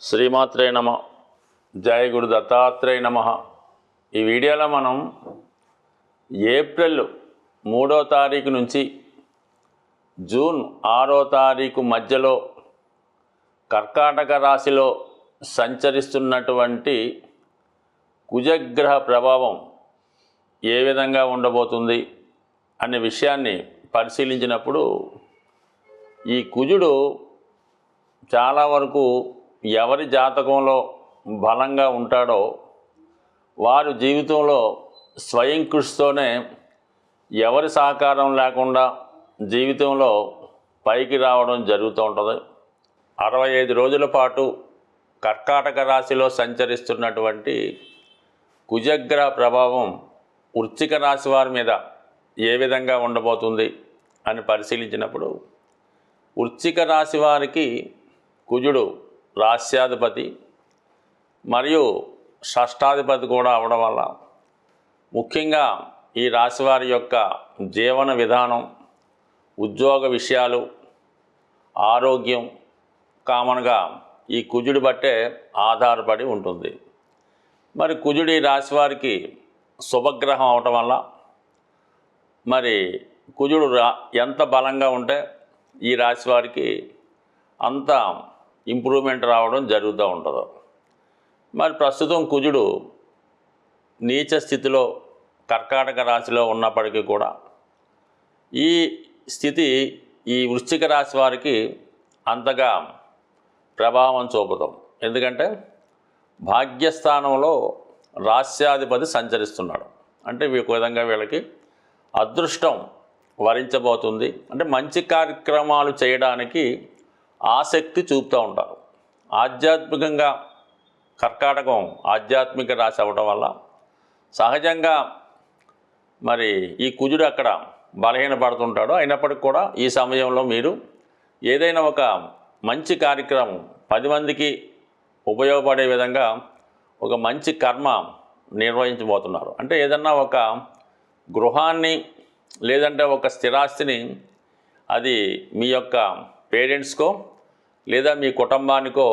శ్రీమాత్రే నమ. జయ గురు దత్తాత్రేయ నమ. ఈ వీడియోలో మనం ఏప్రిల్ 3వ తారీఖు నుంచి జూన్ 6వ తారీఖు మధ్యలో కర్కాటక రాశిలో సంచరిస్తున్నటువంటి కుజగ్రహ ప్రభావం ఏ విధంగా ఉండబోతుంది అనే విషయాన్ని పరిశీలించినప్పుడు ఈ కుజుడు చాలా వరకు ఎవరి జాతకంలో బలంగా ఉంటాడో వారు జీవితంలో స్వయం కృషితోనే ఎవరి సహకారం లేకుండా జీవితంలో పైకి రావడం జరుగుతూ ఉంటుంది. 65 రోజుల పాటు కర్కాటక రాశిలో సంచరిస్తున్నటువంటి కుజగ్రహ ప్రభావం వృశ్చిక రాశి వారి మీద ఏ విధంగా ఉండబోతుంది అని పరిశీలించినప్పుడు వృశ్చిక రాశి వారికి కుజుడు రాస్యాధిపతి మరియు షష్టాధిపతి కూడా అవడం వల్ల ముఖ్యంగా ఈ రాశివారి యొక్క జీవన విధానం, ఉద్యోగ విషయాలు, ఆరోగ్యం కామన్గా ఈ కుజుడి బట్టే ఆధారపడి ఉంటుంది. మరి కుజుడు ఈ రాశివారికి శుభగ్రహం అవటం వల్ల మరి కుజుడు ఎంత బలంగా ఉంటే ఈ రాశివారికి అంత ఇంప్రూవ్మెంట్ రావడం జరుగుతూ ఉంటుంది. మరి ప్రస్తుతం కుజుడు నీచ స్థితిలో కర్కాటక రాశిలో ఉన్నప్పటికీ కూడా ఈ స్థితి ఈ వృశ్చిక రాశి వారికి అంతగా ప్రభావం చూపుతాం. ఎందుకంటే భాగ్యస్థానంలో రాస్యాధిపతి సంచరిస్తున్నాడు. అంటే ఒక విధంగా వీళ్ళకి అదృష్టం వరించబోతుంది. అంటే మంచి కార్యక్రమాలు చేయడానికి ఆసక్తి చూపుతూ ఉంటారు. ఆధ్యాత్మికంగా కర్కాటకం ఆధ్యాత్మిక రాశి అవ్వడం వల్ల సహజంగా మరి ఈ కుజుడు అక్కడ బలహీనపడుతుంటాడు. అయినప్పటికీ కూడా ఈ సమయంలో మీరు ఏదైనా ఒక మంచి కార్యక్రమం 10 మందికి ఉపయోగపడే విధంగా ఒక మంచి కర్మ నిర్వహించబోతున్నారు. అంటే ఏదన్నా ఒక గృహాన్ని లేదంటే ఒక స్థిరాస్తిని అది మీ యొక్క పేరెంట్స్కో లేదా మీ కుటుంబానికో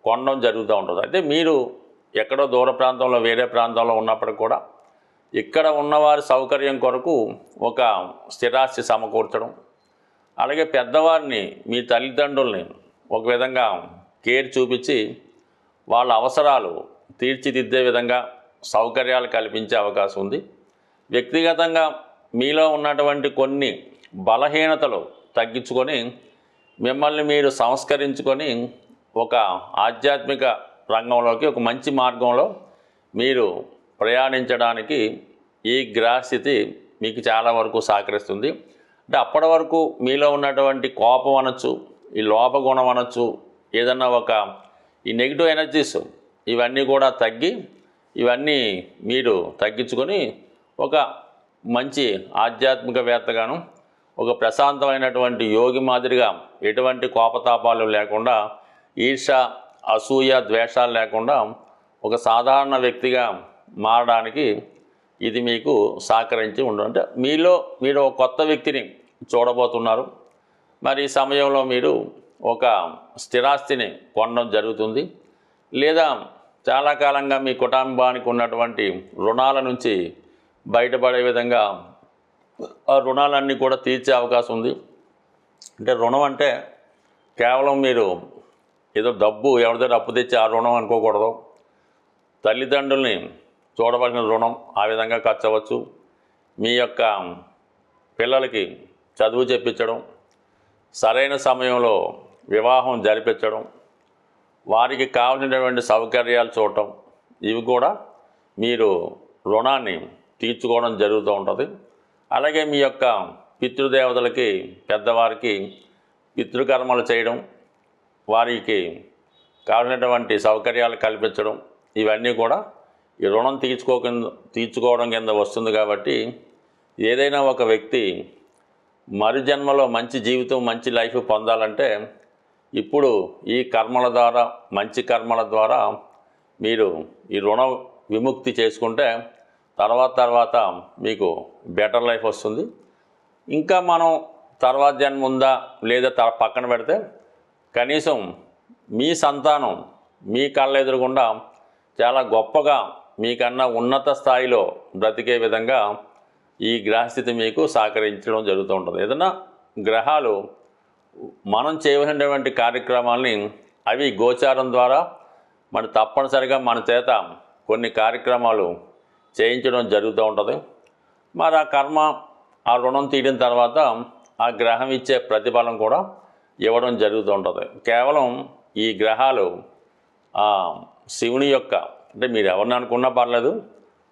కొనడం జరుగుతూ ఉంటుంది. అయితే మీరు ఎక్కడో దూర ప్రాంతంలో వేరే ప్రాంతంలో ఉన్నప్పటికి కూడా ఇక్కడ ఉన్నవారి సౌకర్యం కొరకు ఒక స్థిరాస్తి సమకూర్చడం, అలాగే పెద్దవారిని మీ తల్లిదండ్రుల్ని ఒక విధంగా కేర్ చూపించి వాళ్ళ అవసరాలు తీర్చిదిద్దే విధంగా సౌకర్యాలు కల్పించే అవకాశం ఉంది. వ్యక్తిగతంగా మీలో ఉన్నటువంటి కొన్ని బలహీనతలు తగ్గించుకొని మిమ్మల్ని మీరు సంస్కరించుకొని ఒక ఆధ్యాత్మిక రంగంలోకి ఒక మంచి మార్గంలో మీరు ప్రయాణించడానికి ఈ గ్రహస్థితి మీకు చాలా వరకు సహకరిస్తుంది. అంటే అప్పటి వరకు మీలో ఉన్నటువంటి కోపం అనొచ్చు, ఈ లోపగుణం అనొచ్చు, ఏదన్నా ఒక ఈ నెగిటివ్ ఎనర్జీస్ ఇవన్నీ కూడా తగ్గి ఇవన్నీ మీరు తగ్గించుకొని ఒక మంచి ఆధ్యాత్మికవేత్తగాను ఒక ప్రశాంతమైనటువంటి యోగి మాదిరిగా ఎటువంటి కోపతాపాలు లేకుండా ఈర్ష, అసూయ, ద్వేషాలు లేకుండా ఒక సాధారణ వ్యక్తిగా మారడానికి ఇది మీకు సహకరించి ఉండదు. అంటే మీరు ఒక కొత్త వ్యక్తిని చూడబోతున్నారు. మరి ఈ సమయంలో మీరు ఒక స్థిరాస్తిని కొనడం జరుగుతుంది. లేదా చాలా కాలంగా మీ కుటుంబానికి ఉన్నటువంటి రుణాల నుంచి బయటపడే విధంగా ఆ రుణాలన్నీ కూడా తీర్చే అవకాశం ఉంది. అంటే రుణం అంటే కేవలం మీరు ఏదో డబ్బు ఎవరి దగ్గర అప్పు తెచ్చి ఆ రుణం అనుకోకూడదు. తల్లిదండ్రుల్ని చూడవలసిన రుణం ఆ విధంగా ఖర్చు అవ్వచ్చు. మీ యొక్క పిల్లలకి చదువు చెప్పించడం, సరైన సమయంలో వివాహం జరిపించడం, వారికి కావాల్సినటువంటి సౌకర్యాలు చూడటం, ఇవి కూడా మీరు రుణాన్ని తీర్చుకోవడం జరుగుతూ ఉంటుంది. అలాగే మీ యొక్క పితృదేవతలకి పెద్దవారికి పితృకర్మలు చేయడం, వారికి కావాల్సినటువంటి సౌకర్యాలు కల్పించడం, ఇవన్నీ కూడా ఈ రుణం తీర్చుకోవడం కింద వస్తుంది. కాబట్టి ఏదైనా ఒక వ్యక్తి మరు జన్మలో మంచి జీవితం, మంచి లైఫ్ పొందాలంటే ఇప్పుడు ఈ కర్మల ద్వారా, మంచి కర్మల ద్వారా మీరు ఈ రుణ విముక్తి చేసుకుంటే తర్వాత మీకు బెటర్ లైఫ్ వస్తుంది. ఇంకా మనం తర్వాత జన్మ ఉందా లేదా పక్కన పెడితే కనీసం మీ సంతానం మీ కళ్ళ ఎదురుగుండా చాలా గొప్పగా మీకన్నా ఉన్నత స్థాయిలో బ్రతికే విధంగా ఈ గ్రహస్థితి మీకు సహకరించడం జరుగుతూ ఉంటుంది. ఏదైనా గ్రహాలు మనం చేయవలసినటువంటి కార్యక్రమాలని అవి గోచారం ద్వారా మరి తప్పనిసరిగా మన చేత కొన్ని కార్యక్రమాలు చేయించడం జరుగుతూ ఉంటుంది. మరి ఆ కర్మ ఆ రుణం తీయడం తర్వాత ఆ గ్రహం ఇచ్చే ప్రతిఫలం కూడా ఇవ్వడం జరుగుతూ ఉంటుంది. కేవలం ఈ గ్రహాలు శివుని యొక్క అంటే మీరు ఎవరిని అనుకున్నా పర్లేదు,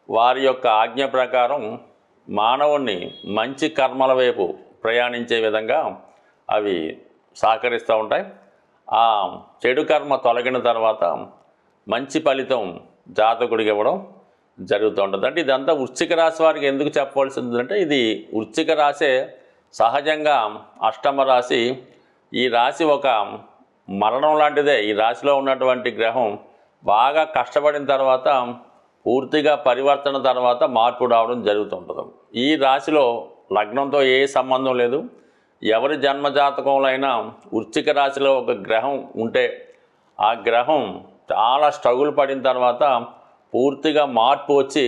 వారి యొక్క ఆజ్ఞ ప్రకారం మానవుణ్ణి మంచి కర్మల వైపు ప్రయాణించే విధంగా అవి సహకరిస్తూ ఉంటాయి. ఆ చెడు కర్మ తొలగిన తర్వాత మంచి ఫలితం జాతకుడికి ఇవ్వడం జరుగుతూ ఉంటుంది. అంటే ఇదంతా వృశ్చిక రాశి వారికి ఎందుకు చెప్పవలసిందంటే, ఇది వృశ్చిక రాశే సహజంగా అష్టమ రాశి. ఈ రాశి ఒక మరణం లాంటిదే. ఈ రాశిలో ఉన్నటువంటి గ్రహం బాగా కష్టపడిన తర్వాత పూర్తిగా పరివర్తన తర్వాత మార్పు రావడం జరుగుతుంటుంది. ఈ రాశిలో లగ్నంతో ఏ సంబంధం లేదు. ఎవరి జన్మజాతకంలో అయినా వృశ్చిక రాశిలో ఒక గ్రహం ఉంటే ఆ గ్రహం చాలా స్ట్రగుల్ పడిన తర్వాత పూర్తిగా మార్పు వచ్చి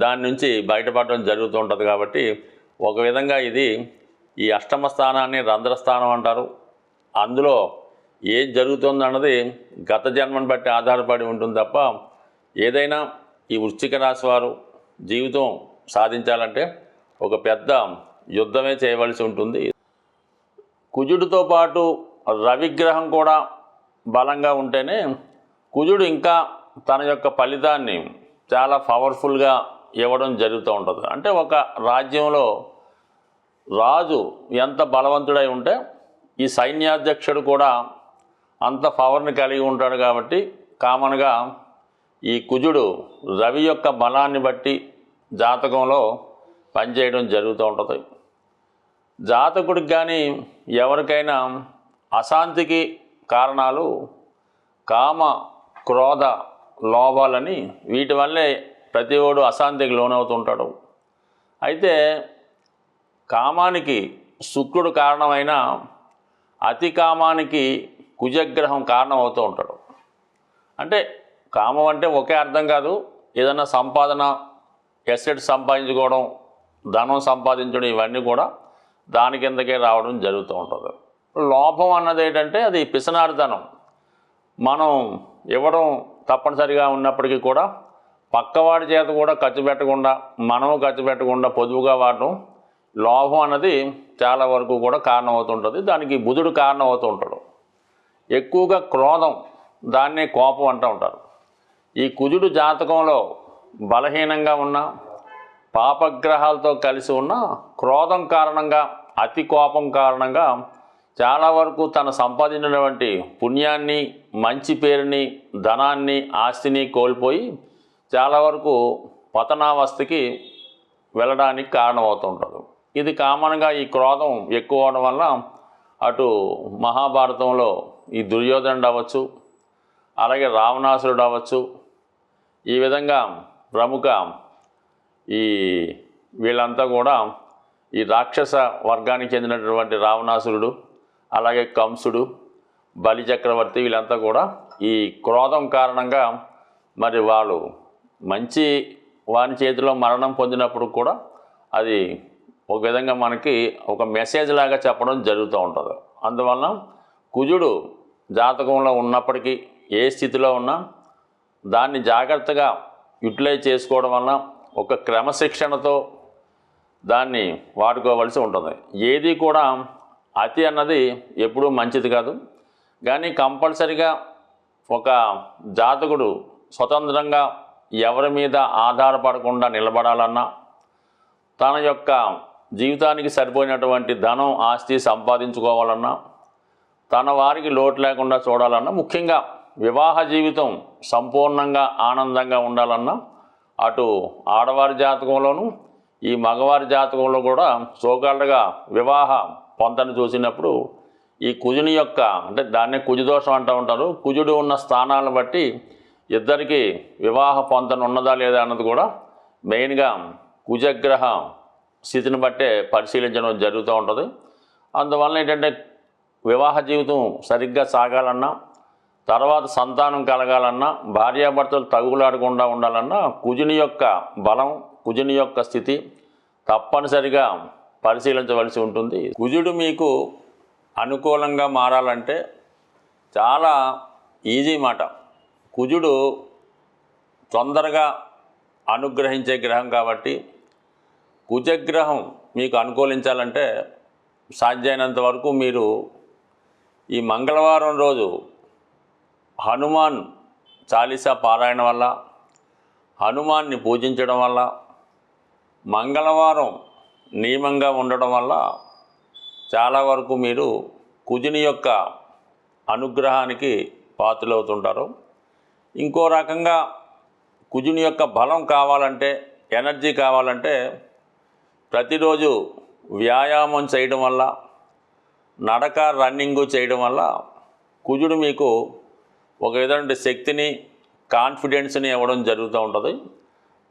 దాని నుంచి బయటపడడం జరుగుతూ ఉంటుంది. కాబట్టి ఒక విధంగా ఇది ఈ అష్టమ స్థానాన్ని రంధ్రస్థానం అంటారు. అందులో ఏం జరుగుతుంది అన్నది గత జన్మను బట్టి ఆధారపడి ఉంటుంది తప్ప ఏదైనా ఈ వృశ్చిక రాశి వారు జీవితం సాధించాలంటే ఒక పెద్ద యుద్ధమే చేయవలసి ఉంటుంది. కుజుడితో పాటు రవిగ్రహం కూడా బలంగా ఉంటేనే కుజుడు ఇంకా తన యొక్క ఫలితాన్ని చాలా పవర్ఫుల్గా ఇవ్వడం జరుగుతూ ఉంటుంది. అంటే ఒక రాజ్యంలో రాజు ఎంత బలవంతుడై ఉంటే ఈ సైన్యాధ్యక్షుడు కూడా అంత పవర్ని కలిగి ఉంటాడు. కాబట్టి కామన్గా ఈ కుజుడు రవి యొక్క బలాన్ని బట్టి జాతకంలో పనిచేయడం జరుగుతూ ఉంటుంది. జాతకుడికి కానీ ఎవరికైనా అశాంతికి కారణాలు కామ, క్రోధ, లోభాలని వీటి వల్లే ప్రతి ఒడు అశాంతికి లోనవుతుంటాడు. అయితే కామానికి శుక్రుడు కారణమైన అతి కామానికి కుజగ్రహం కారణం అవుతూ ఉంటాడు. అంటే కామం అంటే ఒకే అర్థం కాదు. ఏదైనా సంపాదన, ఎసెట్ సంపాదించుకోవడం, ధనం సంపాదించడం ఇవన్నీ కూడా దాని కిందకే రావడం జరుగుతూ ఉంటుంది. లోభం అన్నది ఏంటంటే అది పిసనారితనం. మనం ఇవ్వడం తప్పనిసరిగా ఉన్నప్పటికీ కూడా పక్కవాడి చేత కూడా ఖర్చు పెట్టకుండా మనము ఖర్చు పెట్టకుండా పొదుపుగా వాడడం లోభం అన్నది చాలా వరకు కూడా కారణం అవుతుంటుంది. దానికి బుధుడు కారణం అవుతూ ఉంటాడు. ఎక్కువగా క్రోధం, దాన్నే కోపం అంటూ ఉంటారు. ఈ కుజుడు జాతకంలో బలహీనంగా ఉన్న పాపగ్రహాలతో కలిసి ఉన్న క్రోధం కారణంగా, అతి కోపం కారణంగా చాలా వరకు తను సంపాదించినటువంటి పుణ్యాన్ని, మంచి పేరుని, ధనాన్ని, ఆస్తిని కోల్పోయి చాలా వరకు పతనావస్థకి వెళ్ళడానికి కారణమవుతుంటారు. ఇది కామన్గా ఈ క్రోధం ఎక్కువ అవడం వల్ల అటు మహాభారతంలో ఈ దుర్యోధనుడు అవ్వచ్చు, అలాగే రావణాసురుడు అవ్వచ్చు, ఈ విధంగా ప్రముఖ ఈ వీళ్ళంతా కూడా ఈ రాక్షస వర్గానికి చెందినటువంటి రావణాసురుడు, అలాగే కంసుడు, బలిచక్రవర్తి వీళ్ళంతా కూడా ఈ క్రోధం కారణంగా మరి వాళ్ళు మంచి వాని చేతిలో మరణం పొందినప్పుడు కూడా అది ఒక విధంగా మనకి ఒక మెసేజ్ లాగా చెప్పడం జరుగుతూ ఉంటుంది. అందువలన కుజుడు జాతకంలో ఉన్నప్పటికీ ఏ స్థితిలో ఉన్నా దాన్ని జాగ్రత్తగా యూటిలైజ్ చేసుకోవడం వలన ఒక క్రమశిక్షణతో దాన్ని వాడుకోవలసి ఉంటుంది. ఏది కూడా అతి అన్నది ఎప్పుడూ మంచిది కాదు. కానీ కంపల్సరిగా ఒక జాతకుడు స్వతంత్రంగా ఎవరి మీద ఆధారపడకుండా నిలబడాలన్నా, తన యొక్క జీవితానికి సరిపోయినటువంటి ధనం, ఆస్తి సంపాదించుకోవాలన్నా, తన వారికి లోటు లేకుండా చూడాలన్నా, ముఖ్యంగా వివాహ జీవితం సంపూర్ణంగా ఆనందంగా ఉండాలన్నా అటు ఆడవారి జాతకంలోనూ ఈ మగవారి జాతకంలో కూడా సోకాళ్ళగా వివాహ పొంతను చూసినప్పుడు ఈ కుజుని యొక్క అంటే దాన్నే కుజదోషం అంటూ ఉంటారు. కుజుడు ఉన్న స్థానాలను బట్టి ఇద్దరికి వివాహ పొంతన ఉన్నదా లేదా అన్నది కూడా మెయిన్గా కుజగ్రహ స్థితిని బట్టే పరిశీలించడం జరుగుతూ ఉంటుంది. అందువలన ఏంటంటే వివాహ జీవితం సరిగ్గా సాగాలన్నా, తర్వాత సంతానం కలగాలన్నా, భార్యాభర్తలు తగులాడకుండా ఉండాలన్నా కుజుని యొక్క బలం, కుజుని యొక్క స్థితి తప్పనిసరిగా పరిశీలించవలసి ఉంటుంది. కుజుడు మీకు అనుకూలంగా మారాలంటే చాలా ఈజీ మాట. కుజుడు తొందరగా అనుగ్రహించే గ్రహం కాబట్టి కుజగ్రహం మీకు అనుకూలించాలంటే సాధ్యమైనంత వరకు మీరు ఈ మంగళవారం రోజు హనుమాన్ చాలీసా పారాయణ వల్ల, హనుమాన్ని పూజించడం వల్ల, మంగళవారం నియమంగా ఉండడం వల్ల చాలా వరకు మీరు కుజుని యొక్క అనుగ్రహానికి పాత్రలవుతుంటారు. ఇంకో రకంగా కుజుని యొక్క బలం కావాలంటే, ఎనర్జీ కావాలంటే ప్రతిరోజు వ్యాయామం చేయడం వల్ల, నడక రన్నింగు చేయడం వల్ల కుజుడు మీకు ఒక విధమైన శక్తిని, కాన్ఫిడెన్స్ని ఇవ్వడం జరుగుతూ ఉంటుంది.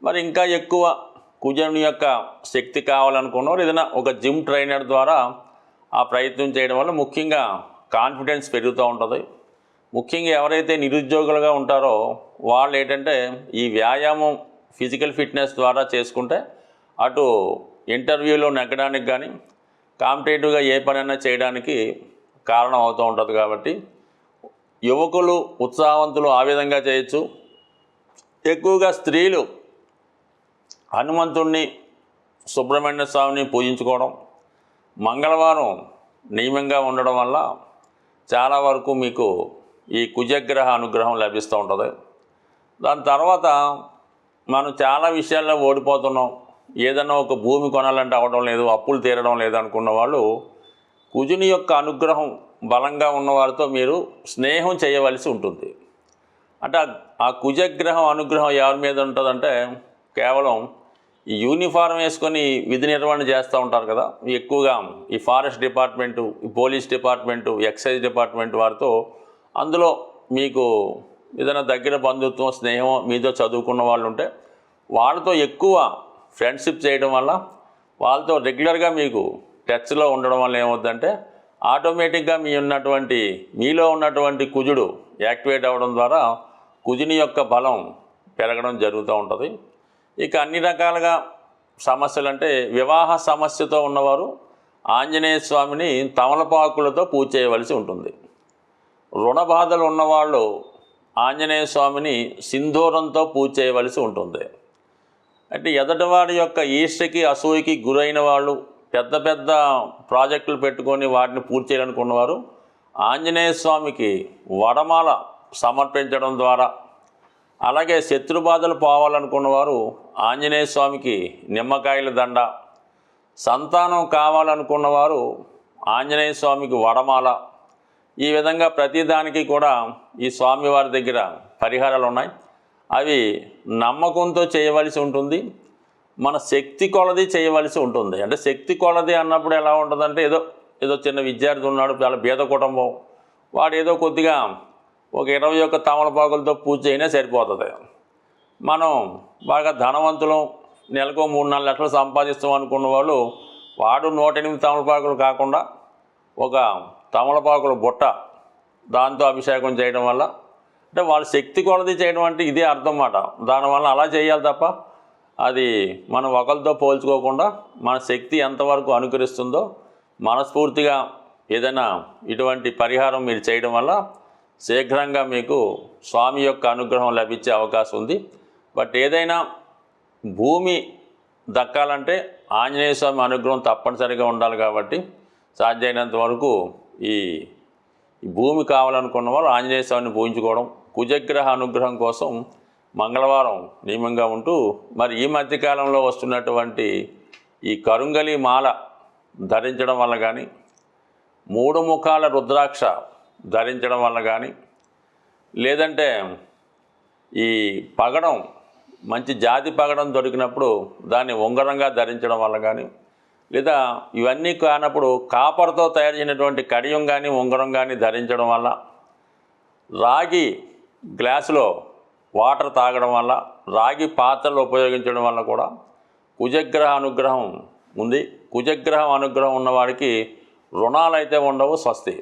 మరి ఇంకా ఎక్కువ కుజుని యొక్క శక్తి కావాలనుకున్నవారు ఏదైనా ఒక జిమ్ ట్రైనర్ ద్వారా ఆ ప్రయత్నం చేయడం వల్ల ముఖ్యంగా కాన్ఫిడెన్స్ పెరుగుతూ ఉంటుంది. ముఖ్యంగా ఎవరైతే నిరుద్యోగులుగా ఉంటారో వాళ్ళు ఏంటంటే ఈ వ్యాయామం, ఫిజికల్ ఫిట్నెస్ ద్వారా చేసుకుంటే అటు ఇంటర్వ్యూలో నెగ్గడానికి కానీ, కాంపిటేటివ్గా ఏ పనైనా చేయడానికి కారణం అవుతూ ఉంటుంది. కాబట్టి యువకులు, ఉత్సాహవంతులు ఆ విధంగా చేయొచ్చు. ఎక్కువగా స్త్రీలు హనుమంతుణ్ణి, సుబ్రహ్మణ్య స్వామిని పూజించుకోవడం, మంగళవారం నియమంగా ఉండడం వల్ల చాలా వరకు మీకు ఈ కుజగ్రహ అనుగ్రహం లభిస్తూ ఉంటుంది. దాని తర్వాత మనం చాలా విషయాల్లో ఓడిపోతున్నాం, ఏదన్నా ఒక భూమి కొనాలంటే అవ్వడం లేదు, అప్పులు తీరడం లేదు అనుకున్న వాళ్ళు కుజుని యొక్క అనుగ్రహం బలంగా ఉన్నవారితో మీరు స్నేహం చేయవలసి ఉంటుంది. అంటే ఆ కుజగ్రహం అనుగ్రహం ఎవరి మీద ఉంటుందంటే కేవలం ఈ యూనిఫారం వేసుకొని విధి నిర్వహణ చేస్తూ ఉంటారు కదా, ఎక్కువగా ఈ ఫారెస్ట్ డిపార్ట్మెంటు, ఈ పోలీస్ డిపార్ట్మెంటు, ఎక్సైజ్ డిపార్ట్మెంట్ వారితో, అందులో మీకు ఏదైనా దగ్గర బంధుత్వం, స్నేహం మీతో చదువుకున్న వాళ్ళు ఉంటే వాళ్ళతో ఎక్కువ ఫ్రెండ్షిప్ చేయడం వల్ల, వాళ్ళతో రెగ్యులర్గా మీకు టచ్లో ఉండడం వల్ల ఏమవుతుందంటే ఆటోమేటిక్గా మీలో ఉన్నటువంటి కుజుడు యాక్టివేట్ అవ్వడం ద్వారా కుజుని యొక్క బలం పెరగడం జరుగుతూ ఉంటుంది. ఇక అన్ని రకాలుగా సమస్యలు అంటే వివాహ సమస్యతో ఉన్నవారు ఆంజనేయ స్వామిని తమలపాకులతో పూజ చేయవలసి ఉంటుంది. రుణ బాధలు ఉన్నవాళ్ళు ఆంజనేయ స్వామిని సింధూరంతో పూజ చేయవలసి ఉంటుంది. అంటే ఎదటివాడి యొక్క ఈర్ష్యకి, అసూయకి గురైన వాళ్ళు, పెద్ద పెద్ద ప్రాజెక్టులు పెట్టుకొని వాటిని పూర్తి చేయాలనుకున్నవారు ఆంజనేయ స్వామికి వడమాల సమర్పించడం ద్వారా, అలాగే శత్రుబాధలు పోవాలనుకున్నవారు ఆంజనేయ స్వామికి నిమ్మకాయల దండ, సంతానం కావాలనుకున్నవారు ఆంజనేయ స్వామికి వడమాల, ఈ విధంగా ప్రతిదానికి కూడా ఈ స్వామివారి దగ్గర పరిహారాలు ఉన్నాయి. అవి నమ్మకంతో చేయవలసి ఉంటుంది, మన శక్తి కొలది చేయవలసి ఉంటుంది. అంటే శక్తి కొలది అన్నప్పుడు ఎలా ఉంటుందంటే ఏదో చిన్న విద్యార్థి ఉన్నాడు, చాలా పేద కుటుంబం, వాడు ఏదో కొద్దిగా ఒక 21 తమలపాకులతో పూజ అయినా సరిపోతుంది. మనం బాగా ధనవంతులం, నెలకు 3-4 లక్షలు సంపాదిస్తాం అనుకున్న వాళ్ళు వాడు 108 తమలపాకులు కాకుండా ఒక తమలపాకుల బుట్ట, దాంతో అభిషేకం చేయడం వల్ల, అంటే వాళ్ళ శక్తి కొలది చేయడం అంటే ఇదే అర్థం అన్నమాట. దానివల్ల అలా చేయాలి తప్ప అది మనం ఒకరితో పోల్చుకోకుండా మన శక్తి ఎంతవరకు అనుకరిస్తుందో మనస్ఫూర్తిగా ఏదైనా ఇటువంటి పరిహారం మీరు చేయడం వల్ల శీఘ్రంగా మీకు స్వామి యొక్క అనుగ్రహం లభించే అవకాశం ఉంది. బట్ ఏదైనా భూమి దక్కాలంటే ఆంజనేయ స్వామి అనుగ్రహం తప్పనిసరిగా ఉండాలి. కాబట్టి సాధ్యమైనంత వరకు ఈ భూమి కావాలనుకున్న వాళ్ళు ఆంజనేయ స్వామిని పూజించుకోవడం, కుజగ్రహ అనుగ్రహం కోసం మంగళవారం నియమంగా ఉంటూ, మరి ఈ మధ్యకాలంలో వస్తున్నటువంటి ఈ కరుంగలి మాల ధరించడం వల్ల కానీ, 3 ముఖాల రుద్రాక్ష ధరించడం వల్ల కానీ, లేదంటే ఈ పగడం, మంచి జాతి పగడం దొరికినప్పుడు దాన్ని ఉంగరంగా ధరించడం వల్ల కానీ, లేదా ఇవన్నీ కానప్పుడు కాపర్తో తయారు చేసినటువంటి కడియం కానీ ఉంగరం కానీ ధరించడం వల్ల, రాగి గ్లాసులో వాటర్ తాగడం వల్ల, రాగి పాత్రలు ఉపయోగించడం వల్ల కూడా కుజగ్రహ అనుగ్రహం ఉంది. కుజగ్రహం అనుగ్రహం ఉన్నవాడికి రుణాలు అయితే ఉండవు. స్వస్తి.